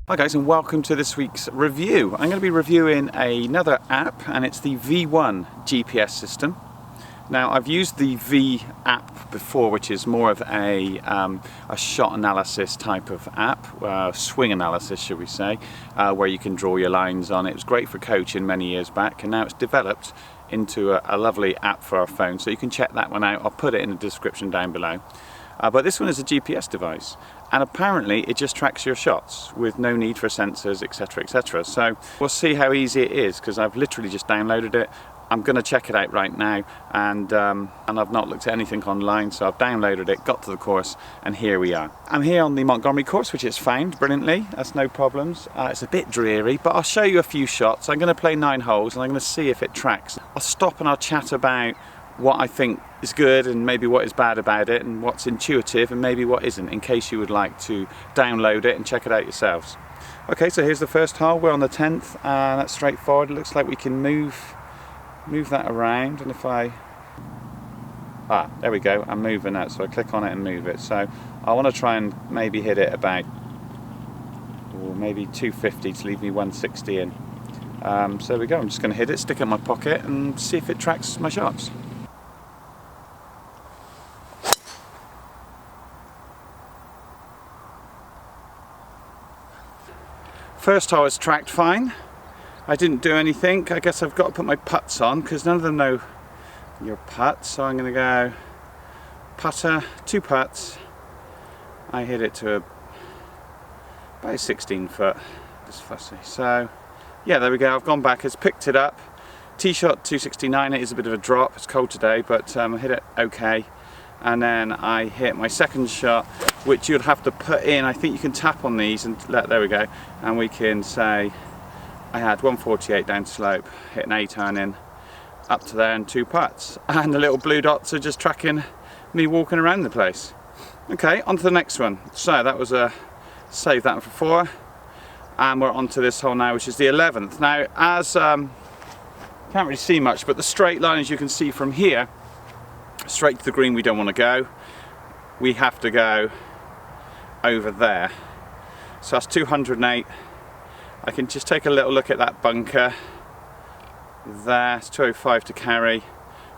Hi guys, and welcome to this week's review. I'm going to be reviewing another app, and it's the V1 GPS system. Now, I've used the V app before, which is more of a shot analysis type of app, swing analysis should we say, where you can draw your lines on. It was great for coaching many years back, and now it's developed into a lovely app for our phone, so you can check that one out. I'll put it in the description down below. But this one is a GPS device, and apparently it just tracks your shots with no need for sensors, etc, etc. So we'll see how easy it is, because I've literally just downloaded it. I'm going to check it out right now, and I've not looked at anything online, so I've downloaded it, got to the course, and here we are. I'm here on the Montgomery course, which it's found brilliantly. That's no problems. It's a bit dreary, but I'll show you a few shots. I'm going to play 9 holes, and I'm going to see if it tracks. I'll stop and I'll chat about what I think is good and maybe what is bad about it, and what's intuitive and maybe what isn't, in case you would like to download it and check it out yourselves. Okay, so here's the first hole. We're on the 10th, and that's straightforward. It looks like we can move that around, and if I there we go, I'm moving that, so I click on it and move it. So I want to try and maybe hit it about maybe 250 to leave me 160 in. So there we go. I'm just going to hit it, stick it in my pocket, and see if it tracks my shots. First hole is tracked fine. I didn't do anything. I guess I've got to put my putts on, because none of them know your putts. So I'm going to go putter, 2 putts. I hit it to about 16 foot. Just fussy. So yeah, there we go. I've gone back. It's picked it up. Tee shot 269. It is a bit of a drop. It's cold today, but I hit it okay. And then I hit my second shot, which you'd have to put in. I think you can tap on these and there we go, and we can say I had 148 down slope, hit an 8-iron in up to there, and 2 putts, and the little blue dots are just tracking me walking around the place. Okay, on to the next one. So that was save that for 4, and we're on to this hole now, which is the 11th. Now, as can't really see much, but the straight line, as you can see from here, straight to the green we don't want to go. We have to go over there. So that's 208. I can just take a little look at that bunker. There's 205 to carry.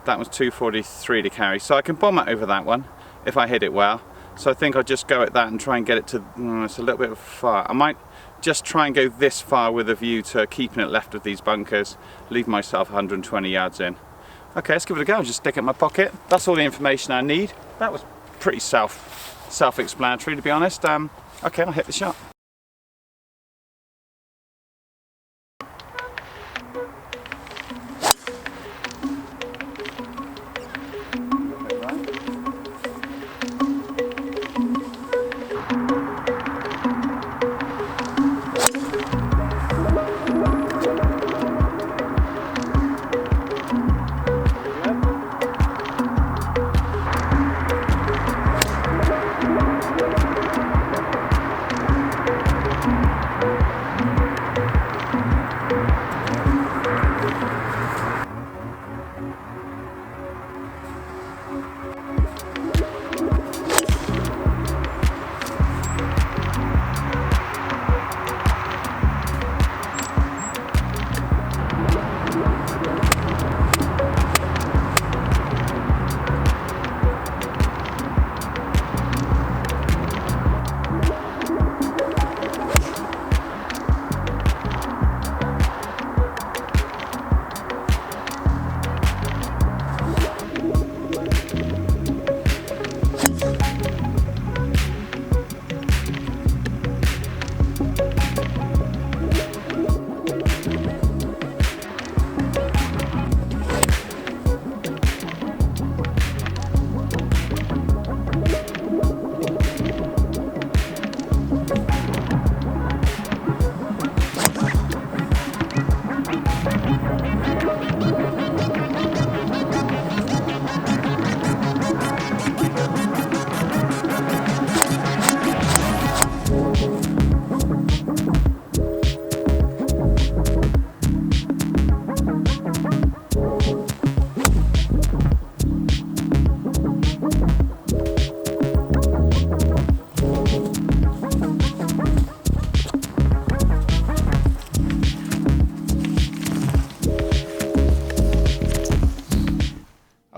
That was 243 to carry. So I can bomb it over that one if I hit it well. So I think I'll just go at that and try and get it to, it's a little bit far. I might just try and go this far with a view to keeping it left of these bunkers, leave myself 120 yards in. Okay, let's give it a go. I'll just stick it in my pocket. That's all the information I need. That was pretty self-explanatory, to be honest. Okay, I'll hit the shot.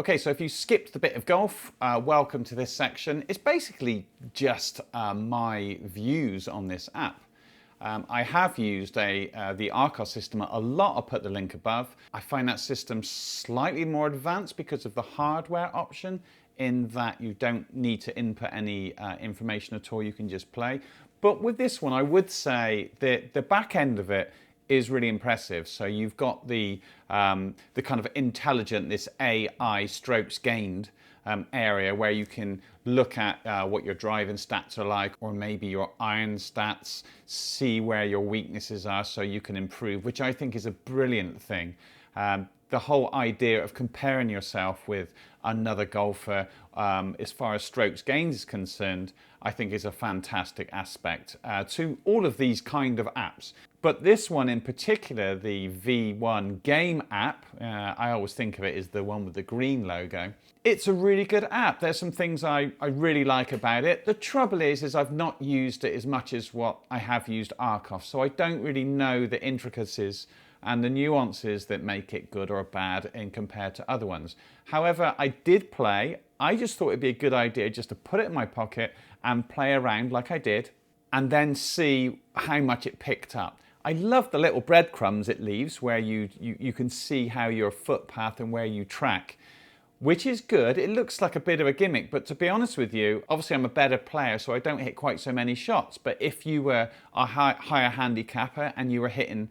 Okay, so if you skipped the bit of golf, welcome to this section. It's basically just my views on this app. I have used the Arcos system a lot. I'll put the link above. I find that system slightly more advanced because of the hardware option, in that you don't need to input any information at all, you can just play. But with this one, I would say that the back end of it is really impressive. So you've got the kind of intelligent, this AI strokes gained area where you can look at what your driving stats are like, or maybe your iron stats, see where your weaknesses are so you can improve, which I think is a brilliant thing. The whole idea of comparing yourself with another golfer as far as strokes gains is concerned, I think is a fantastic aspect to all of these kind of apps. But this one in particular, the V1 game app, I always think of it as the one with the green logo. It's a really good app. There's some things I really like about it. The trouble is I've not used it as much as what I have used Arcos, so I don't really know the intricacies and the nuances that make it good or bad in compared to other ones. However, I did play. I just thought it'd be a good idea just to put it in my pocket and play around like I did, and then see how much it picked up. I love the little breadcrumbs it leaves where you can see how your footpath and where you track, which is good. It looks like a bit of a gimmick, but to be honest with you, obviously I'm a better player, so I don't hit quite so many shots. But if you were a higher handicapper and you were hitting,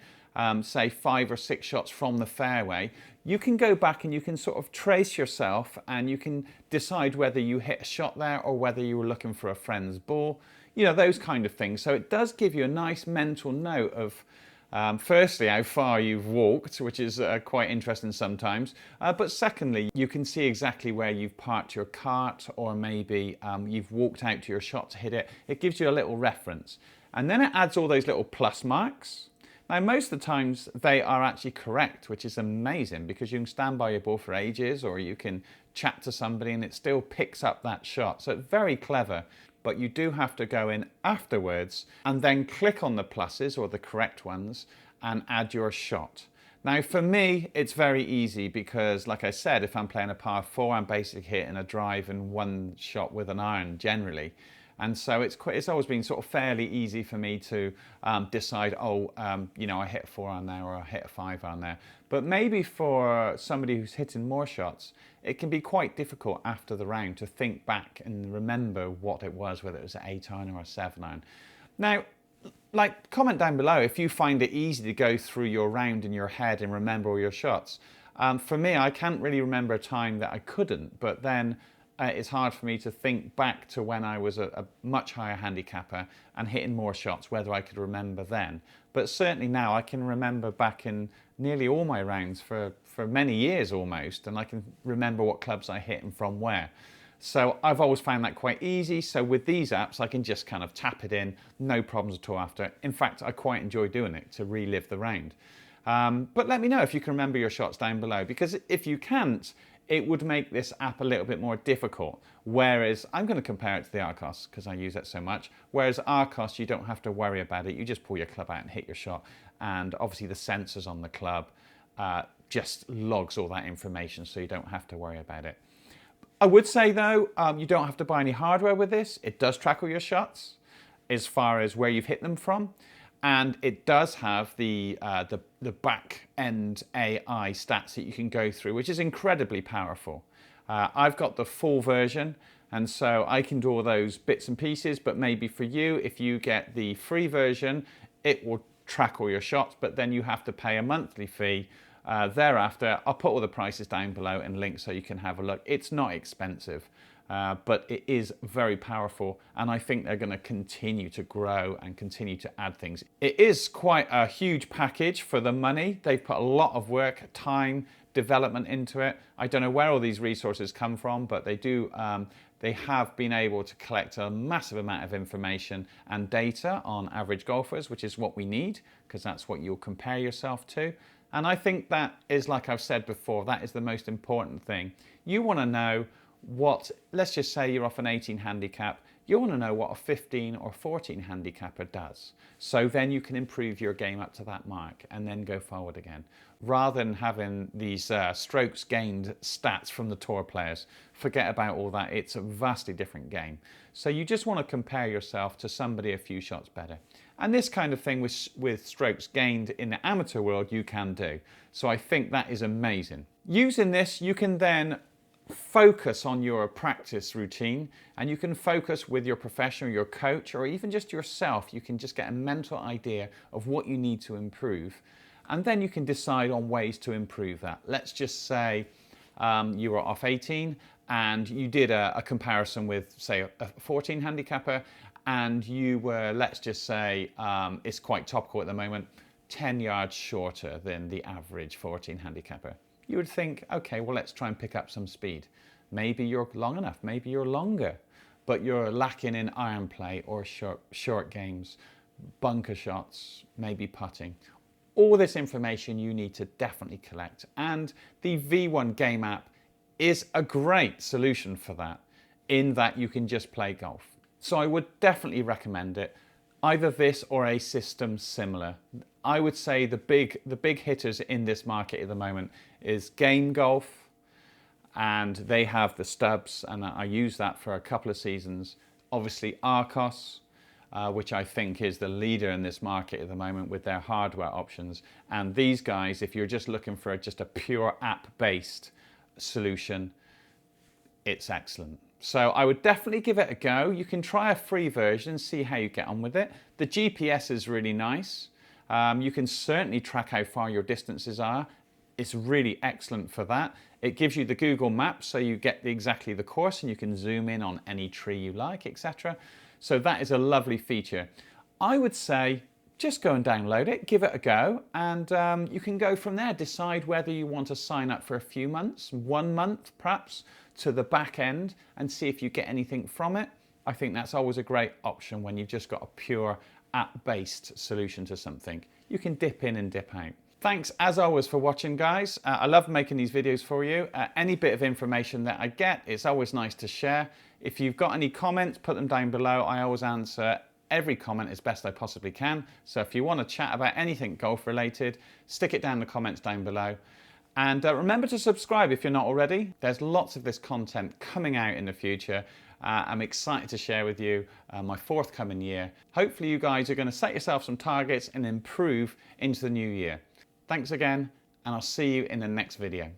say, 5 or 6 shots from the fairway, you can go back and you can sort of trace yourself and you can decide whether you hit a shot there or whether you were looking for a friend's ball. You know, those kind of things. So it does give you a nice mental note of, firstly, how far you've walked, which is quite interesting sometimes. But secondly, you can see exactly where you've parked your cart, or maybe you've walked out to your shot to hit it. It gives you a little reference. And then it adds all those little plus marks. Now, most of the times they are actually correct, which is amazing, because you can stand by your ball for ages, or you can chat to somebody and it still picks up that shot. So it's very clever. But you do have to go in afterwards and then click on the pluses, or the correct ones, and add your shot. Now for me, it's very easy because, like I said, if I'm playing a par 4, I'm basically hitting a drive and one shot with an iron generally. And so it's always been sort of fairly easy for me to decide, you know, I hit a 4 on there, or I hit a 5 on there. But maybe for somebody who's hitting more shots, it can be quite difficult after the round to think back and remember what it was, whether it was an 8 iron or a 7 iron. Now, like, comment down below if you find it easy to go through your round in your head and remember all your shots. For me, I can't really remember a time that I couldn't, but then it's hard for me to think back to when I was a much higher handicapper and hitting more shots, whether I could remember then. But certainly now I can remember back in nearly all my rounds for many years almost, and I can remember what clubs I hit and from where. So I've always found that quite easy. So with these apps, I can just kind of tap it in, no problems at all after. In fact, I quite enjoy doing it to relive the round. But let me know if you can remember your shots down below, because if you can't, it would make this app a little bit more difficult. Whereas I'm going to compare it to the Arcos because I use it so much. Whereas Arcos, you don't have to worry about it. You just pull your club out and hit your shot. And obviously the sensors on the club just logs all that information, so you don't have to worry about it. I would say though, you don't have to buy any hardware with this. It does track all your shots as far as where you've hit them from. And it does have the back end AI stats that you can go through, which is incredibly powerful. I've got the full version, and so I can do all those bits and pieces, but maybe for you, if you get the free version, it will track all your shots, but then you have to pay a monthly fee thereafter. I'll put all the prices down below and links so you can have a look. It's not expensive. But it is very powerful, and I think they're going to continue to grow and continue to add things. It is quite a huge package for the money. They've put a lot of work, time, development into it. I don't know where all these resources come from, but they do. They have been able to collect a massive amount of information and data on average golfers, which is what we need, because that's what you'll compare yourself to. And I think that is, like I've said before, that is the most important thing. You want to know what, let's just say you're off an 18 handicap, you want to know what a 15 or 14 handicapper does. So then you can improve your game up to that mark and then go forward again. Rather than having these strokes gained stats from the tour players, forget about all that. It's a vastly different game. So you just want to compare yourself to somebody a few shots better. And this kind of thing with strokes gained in the amateur world, you can do. So I think that is amazing. Using this, you can then focus on your practice routine, and you can focus with your professional, your coach, or even just yourself. You can just get a mental idea of what you need to improve, and then you can decide on ways to improve that. Let's just say you were off 18 and you did a comparison with, say, a 14 handicapper, and you were, let's just say, it's quite topical at the moment, 10 yards shorter than the average 14 handicapper. You would think, okay, well, let's try and pick up some speed. Maybe you're long enough, maybe you're longer, but you're lacking in iron play or short games, bunker shots, maybe putting. All this information you need to definitely collect. And the V1 game app is a great solution for that, in that you can just play golf. So I would definitely recommend it. Either this or a system similar. I would say the big hitters in this market at the moment is Game Golf, and they have the stubs, and I use that for a couple of seasons. Obviously Arcos, which I think is the leader in this market at the moment with their hardware options. And these guys, if you're just looking for just a pure app-based solution, it's excellent. So I would definitely give it a go. You can try a free version, see how you get on with it. The GPS is really nice. You can certainly track how far your distances are. It's really excellent for that. It gives you the Google Maps, so you get exactly the course and you can zoom in on any tree you like, etc. So that is a lovely feature. I would say just go and download it, give it a go, and you can go from there. Decide whether you want to sign up for a few months, 1 month perhaps, to the back end and see if you get anything from it. I think that's always a great option when you've just got a pure app-based solution to something. You can dip in and dip out. Thanks as always for watching, guys. I love making these videos for you. Any bit of information that I get, it's always nice to share. If you've got any comments, put them down below. I always answer every comment as best I possibly can. So if you want to chat about anything golf related, stick it down in the comments down below. And remember to subscribe if you're not already. There's lots of this content coming out in the future. I'm excited to share with you my forthcoming year. Hopefully you guys are going to set yourself some targets and improve into the new year. Thanks again, and I'll see you in the next video.